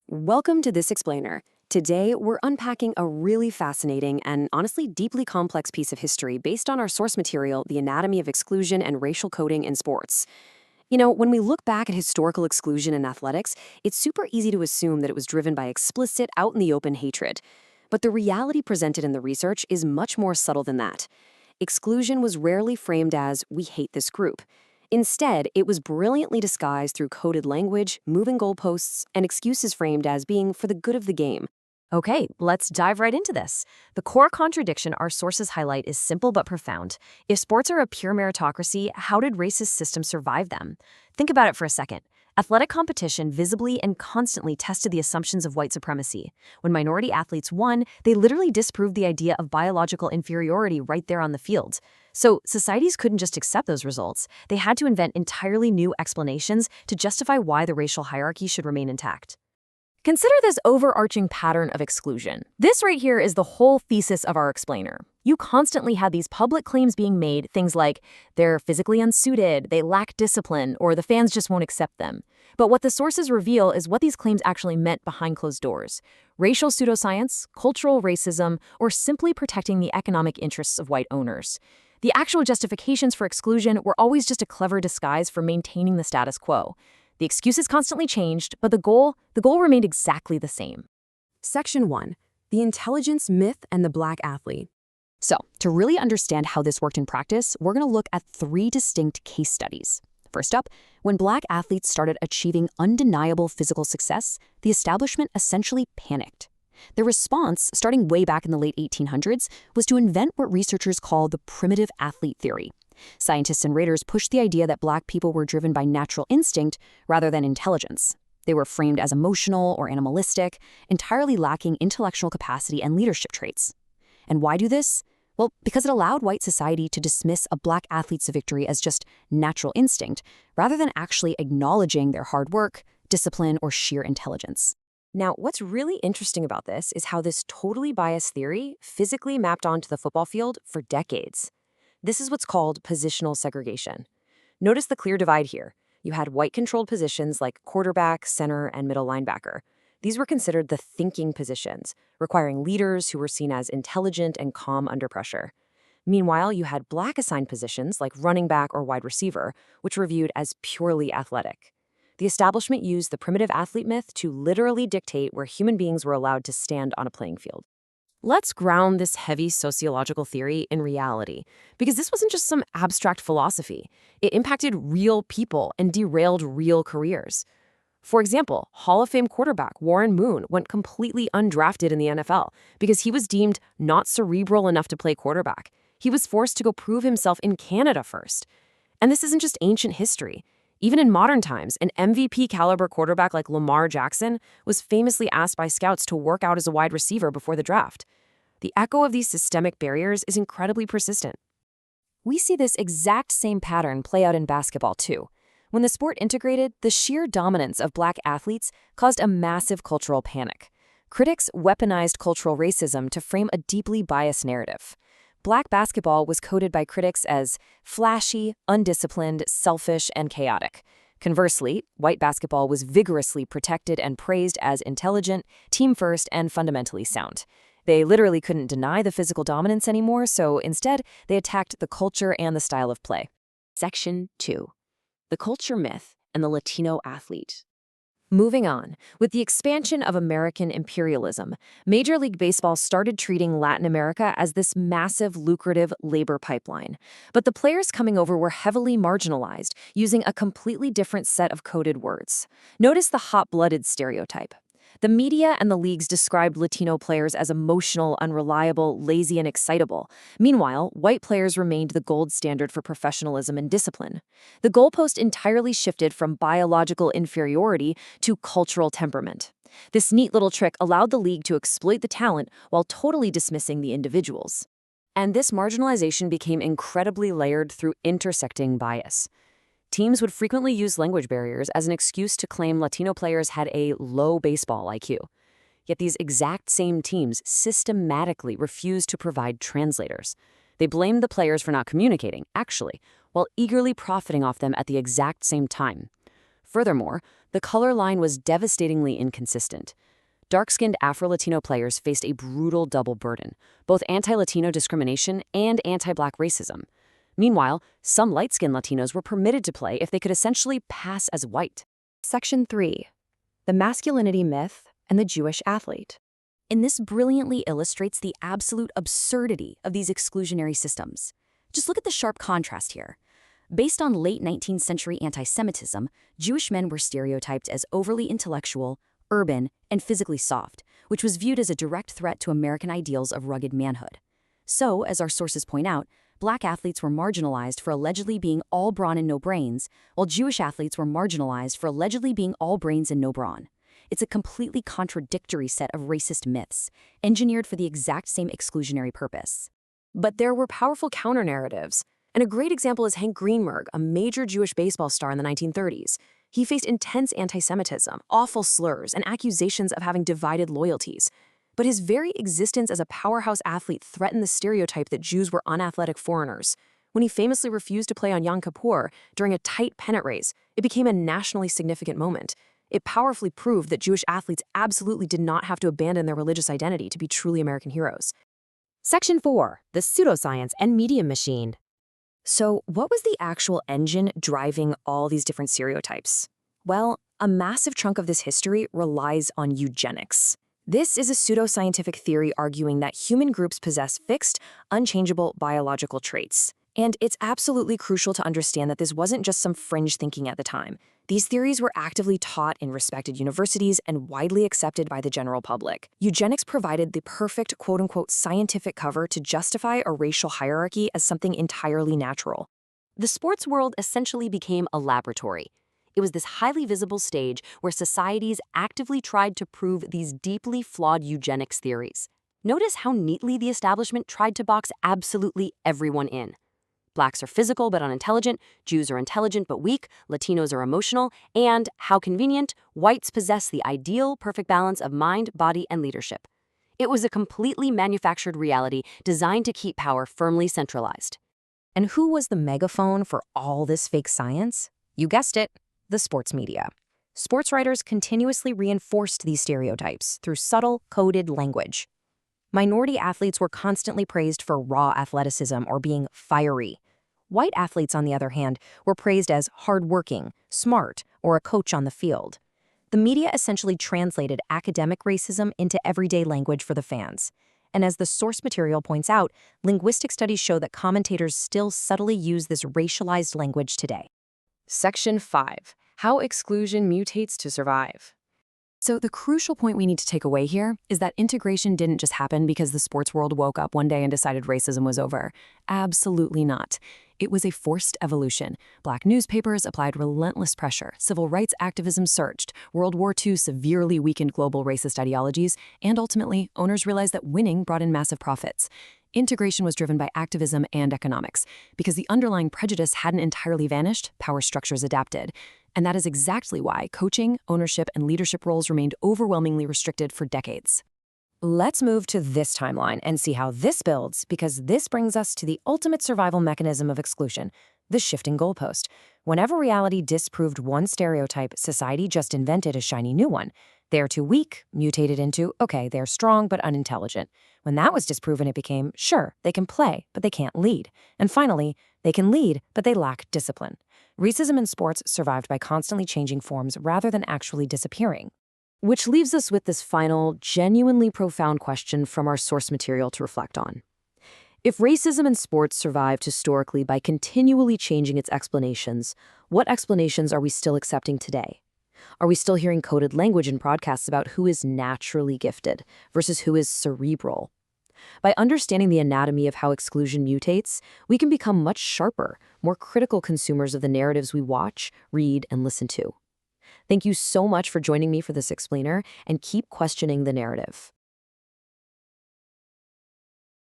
Welcome to This Explainer. Today, we're unpacking a really fascinating and honestly deeply complex piece of history based on our source material, the anatomy of exclusion and racial coding in sports. When we look back at historical exclusion in athletics, it's super easy to assume that it was driven by explicit, out in the open hatred. But the reality presented in the research is much more subtle than that. Exclusion was rarely framed as, we hate this group. Instead, it was brilliantly disguised through coded language, moving goalposts, and excuses framed as being for the good of the game. Okay, let's dive right into this. The core contradiction our sources highlight is simple but profound. If sports are a pure meritocracy, how did racist systems survive them? Think about it for a second. Athletic competition visibly and constantly tested the assumptions of white supremacy. When minority athletes won, they literally disproved the idea of biological inferiority right there on the field. So societies couldn't just accept those results. They had to invent entirely new explanations to justify why the racial hierarchy should remain intact. Consider this overarching pattern of exclusion. This right here is the whole thesis of our explainer. You constantly had these public claims being made, things like, they're physically unsuited, they lack discipline, or the fans just won't accept them. But what the sources reveal is what these claims actually meant behind closed doors. Racial pseudoscience, cultural racism, or simply protecting the economic interests of white owners. The actual justifications for exclusion were always just a clever disguise for maintaining the status quo. The excuses constantly changed, but the goal remained exactly the same. Section 1. The Intelligence Myth and the Black Athlete. So, to really understand how this worked in practice, we're going to look at 3 distinct case studies. First up, when black athletes started achieving undeniable physical success, the establishment essentially panicked. Their response, starting way back in the late 1800s, was to invent what researchers call the primitive athlete theory. Scientists and raters pushed the idea that black people were driven by natural instinct rather than intelligence. They were framed as emotional or animalistic, entirely lacking intellectual capacity and leadership traits. And why do this? Well, because it allowed white society to dismiss a black athlete's victory as just natural instinct, rather than actually acknowledging their hard work, discipline, or sheer intelligence. Now, what's really interesting about this is how this totally biased theory physically mapped onto the football field for decades. This is what's called positional segregation. Notice the clear divide here. You had white-controlled positions like quarterback, center, and middle linebacker. These were considered the thinking positions, requiring leaders who were seen as intelligent and calm under pressure. Meanwhile, you had black-assigned positions like running back or wide receiver, which were viewed as purely athletic. The establishment used the primitive athlete myth to literally dictate where human beings were allowed to stand on a playing field. Let's ground this heavy sociological theory in reality, because this wasn't just some abstract philosophy. It impacted real people and derailed real careers. For example, Hall of Fame quarterback Warren Moon went completely undrafted in the NFL because he was deemed not cerebral enough to play quarterback. He was forced to go prove himself in Canada first. And this isn't just ancient history. Even in modern times, an MVP-caliber quarterback like Lamar Jackson was famously asked by scouts to work out as a wide receiver before the draft. The echo of these systemic barriers is incredibly persistent. We see this exact same pattern play out in basketball, too. When the sport integrated, the sheer dominance of black athletes caused a massive cultural panic. Critics weaponized cultural racism to frame a deeply biased narrative. Black basketball was coded by critics as flashy, undisciplined, selfish, and chaotic. Conversely, white basketball was vigorously protected and praised as intelligent, team-first, and fundamentally sound. They literally couldn't deny the physical dominance anymore, so instead, they attacked the culture and the style of play. Section 2. The Culture Myth and the Latino Athlete. Moving on, with the expansion of American imperialism, Major League Baseball started treating Latin America as this massive, lucrative labor pipeline. But the players coming over were heavily marginalized, using a completely different set of coded words. Notice the hot-blooded stereotype. The media and the leagues described Latino players as emotional, unreliable, lazy, and excitable. Meanwhile, white players remained the gold standard for professionalism and discipline. The goalpost entirely shifted from biological inferiority to cultural temperament. This neat little trick allowed the league to exploit the talent while totally dismissing the individuals. And this marginalization became incredibly layered through intersecting bias. Teams would frequently use language barriers as an excuse to claim Latino players had a low baseball IQ. Yet these exact same teams systematically refused to provide translators. They blamed the players for not communicating, actually, while eagerly profiting off them at the exact same time. Furthermore, the color line was devastatingly inconsistent. Dark-skinned Afro-Latino players faced a brutal double burden, both anti-Latino discrimination and anti-Black racism. Meanwhile, some light-skinned Latinos were permitted to play if they could essentially pass as white. Section 3. The masculinity myth and the Jewish athlete. And this brilliantly illustrates the absolute absurdity of these exclusionary systems. Just look at the sharp contrast here. Based on late 19th century anti-Semitism, Jewish men were stereotyped as overly intellectual, urban, and physically soft, which was viewed as a direct threat to American ideals of rugged manhood. So, as our sources point out, Black athletes were marginalized for allegedly being all brawn and no brains, while Jewish athletes were marginalized for allegedly being all brains and no brawn. It's a completely contradictory set of racist myths, engineered for the exact same exclusionary purpose. But there were powerful counter-narratives, and a great example is Hank Greenberg, a major Jewish baseball star in the 1930s. He faced intense anti-Semitism, awful slurs, and accusations of having divided loyalties. But his very existence as a powerhouse athlete threatened the stereotype that Jews were unathletic foreigners. When he famously refused to play on Yom Kippur during a tight pennant race, it became a nationally significant moment. It powerfully proved that Jewish athletes absolutely did not have to abandon their religious identity to be truly American heroes. Section 4. The pseudoscience and media machine. So, what was the actual engine driving all these different stereotypes? Well, a massive chunk of this history relies on eugenics. This is a pseudoscientific theory arguing that human groups possess fixed, unchangeable biological traits. And it's absolutely crucial to understand that this wasn't just some fringe thinking at the time. These theories were actively taught in respected universities and widely accepted by the general public. Eugenics provided the perfect quote-unquote scientific cover to justify a racial hierarchy as something entirely natural. The sports world essentially became a laboratory. It was this highly visible stage where societies actively tried to prove these deeply flawed eugenics theories. Notice how neatly the establishment tried to box absolutely everyone in. Blacks are physical but unintelligent, Jews are intelligent but weak, Latinos are emotional, and, how convenient, whites possess the ideal, perfect balance of mind, body, and leadership. It was a completely manufactured reality designed to keep power firmly centralized. And who was the megaphone for all this fake science? You guessed it, the sports media. Sports writers continuously reinforced these stereotypes through subtle, coded language. Minority athletes were constantly praised for raw athleticism or being fiery. White athletes, on the other hand, were praised as hardworking, smart, or a coach on the field. The media essentially translated academic racism into everyday language for the fans. And as the source material points out, linguistic studies show that commentators still subtly use this racialized language today. Section 5. How exclusion mutates to survive. So the crucial point we need to take away here is that integration didn't just happen because the sports world woke up one day and decided racism was over. Absolutely not. It was a forced evolution. Black newspapers applied relentless pressure, civil rights activism surged, World War II severely weakened global racist ideologies, and ultimately, owners realized that winning brought in massive profits. Integration was driven by activism and economics. Because the underlying prejudice hadn't entirely vanished, power structures adapted. And that is exactly why coaching, ownership, and leadership roles remained overwhelmingly restricted for decades. Let's move to this timeline and see how this builds, because this brings us to the ultimate survival mechanism of exclusion, the shifting goalpost. Whenever reality disproved one stereotype, society just invented a shiny new one. They're too weak, mutated into, okay, they're strong but unintelligent. When that was disproven, it became, sure, they can play, but they can't lead. And finally, they can lead, but they lack discipline. Racism in sports survived by constantly changing forms rather than actually disappearing. Which leaves us with this final, genuinely profound question from our source material to reflect on. If racism in sports survived historically by continually changing its explanations, what explanations are we still accepting today? Are we still hearing coded language in broadcasts about who is naturally gifted versus who is cerebral? By understanding the anatomy of how exclusion mutates, we can become much sharper, more critical consumers of the narratives we watch, read, and listen to. Thank you so much for joining me for this explainer, and keep questioning the narrative.